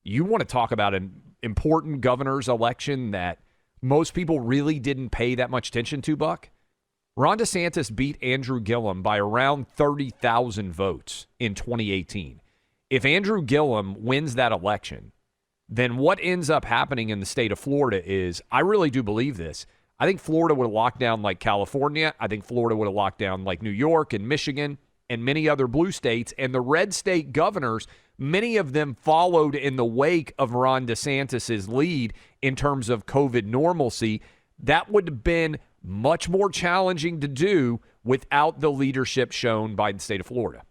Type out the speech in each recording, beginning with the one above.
you want to talk about an important governor's election that most people really didn't pay that much attention to, Buck. Ron DeSantis beat Andrew Gillum by around 30,000 votes in 2018. If Andrew Gillum wins that election, then what ends up happening in the state of Florida is, I really do believe this, I think Florida would have locked down like California. I think Florida would have locked down like New York and Michigan and many other blue states. And the red state governors, many of them followed in the wake of Ron DeSantis' lead in terms of COVID normalcy. That would have been much more challenging to do without the leadership shown by the state of Florida.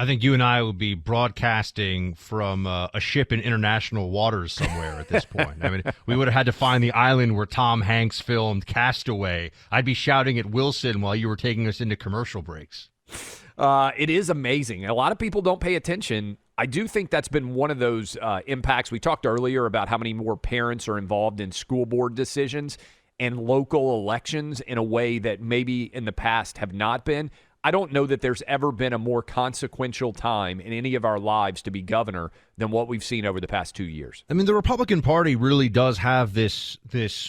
I think you and I would be broadcasting from a ship in international waters somewhere at this point. I mean, we would have had to find the island where Tom Hanks filmed Castaway. I'd be shouting at Wilson while you were taking us into commercial breaks. It is amazing. A lot of people don't pay attention. I do think that's been one of those impacts. We talked earlier about how many more parents are involved in school board decisions and local elections in a way that maybe in the past have not been. I don't know that there's ever been a more consequential time in any of our lives to be governor than what we've seen over the past 2 years. I mean, the Republican Party really does have this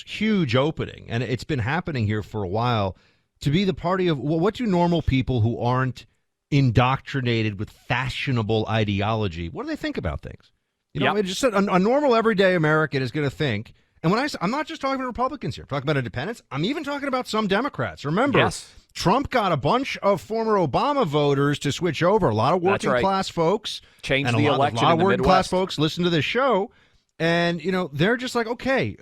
huge opening, and it's been happening here for a while, to be the party of, well, what do normal people who aren't indoctrinated with fashionable ideology, what do they think about things? You know, just a normal everyday American is going to think, and when I'm not just talking about Republicans here, I'm talking about independents, I'm even talking about some Democrats. Remember, Trump got a bunch of former Obama voters to switch over. A lot of working class folks. Changed the election in the Midwest. A lot of working class folks listen to this show. And, you know, they're just like, okay,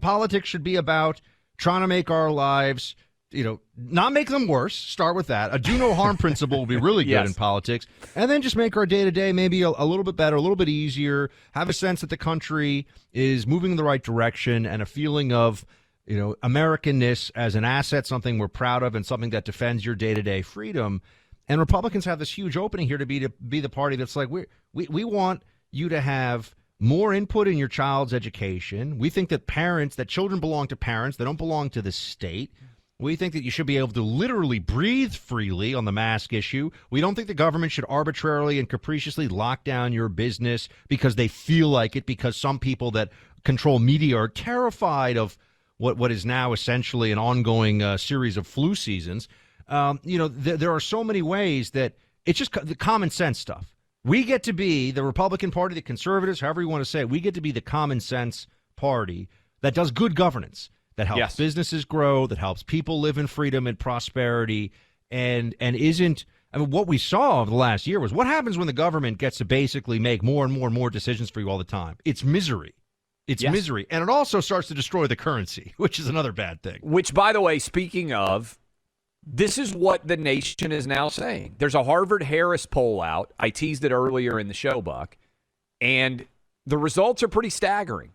politics should be about trying to make our lives, you know, not make them worse. Start with that. A do no harm principle will be really good in politics. And then just make our day-to-day maybe a little bit better, a little bit easier, have a sense that the country is moving in the right direction and a feeling of, you know, Americanness as an asset, something we're proud of and something that defends your day-to-day freedom. And Republicans have this huge opening here to be the party that's like, we want you to have more input in your child's education. We think that children belong to parents. They don't belong to the state. We think that you should be able to literally breathe freely on the mask issue. We don't think the government should arbitrarily and capriciously lock down your business because they feel like it, because some people that control media are terrified of what is now essentially an ongoing series of flu seasons. You know, there are so many ways that it's just the common sense stuff. We get to be the Republican Party, the conservatives, however you want to say it. We get to be the common sense party that does good governance, that helps businesses grow, that helps people live in freedom and prosperity, and isn't. I mean, what we saw over the last year was what happens when the government gets to basically make more and more and more decisions for you all the time. It's misery. It's misery. And it also starts to destroy the currency, which is another bad thing. Which, by the way, speaking of, this is what the nation is now saying. There's a Harvard-Harris poll out. I teased it earlier in the show, Buck. And the results are pretty staggering.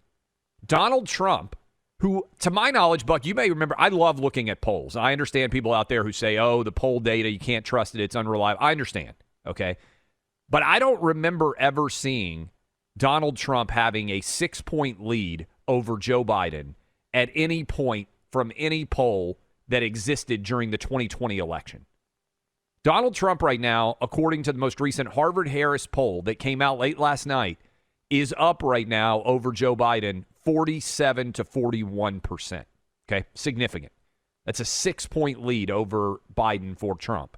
Donald Trump, who, to my knowledge, Buck, you may remember, I love looking at polls. I understand people out there who say, oh, the poll data, you can't trust it, it's unreliable. I understand, okay? But I don't remember ever seeing Donald Trump having a 6-point lead over Joe Biden at any point from any poll that existed during the 2020 election. Donald Trump right now, according to the most recent Harvard-Harris poll that came out late last night, is up right now over Joe Biden 47 to 41%. Okay, significant. That's a 6-point lead over Biden for Trump.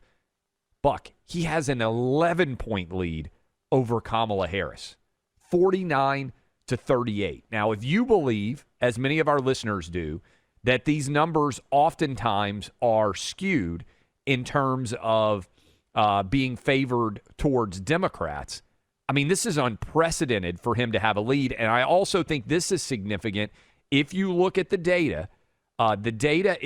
Buck, he has an 11-point lead over Kamala Harris. 49 to 38. Now, if you believe, as many of our listeners do, that these numbers oftentimes are skewed in terms of being favored towards Democrats, I mean, this is unprecedented for him to have a lead. And I also think this is significant. If you look at the data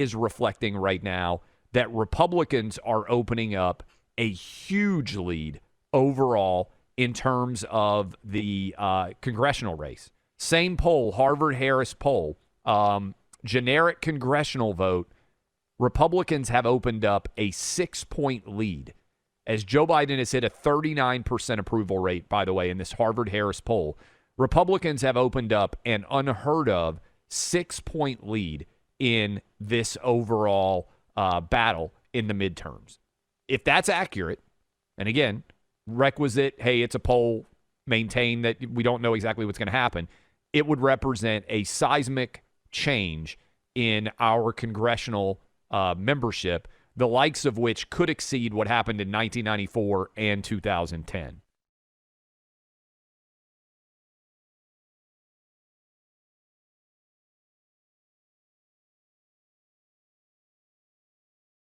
is reflecting right now that Republicans are opening up a huge lead overall in terms of the congressional race. Same poll, Harvard-Harris poll, generic congressional vote, Republicans have opened up a 6-point lead as Joe Biden has hit a 39% approval rate, by the way, in this Harvard-Harris poll. Republicans have opened up an unheard of 6-point lead in this overall battle in the midterms. If that's accurate, and again, requisite, hey, it's a poll, maintain that we don't know exactly what's going to happen, it would represent a seismic change in our congressional membership, the likes of which could exceed what happened in 1994 and 2010.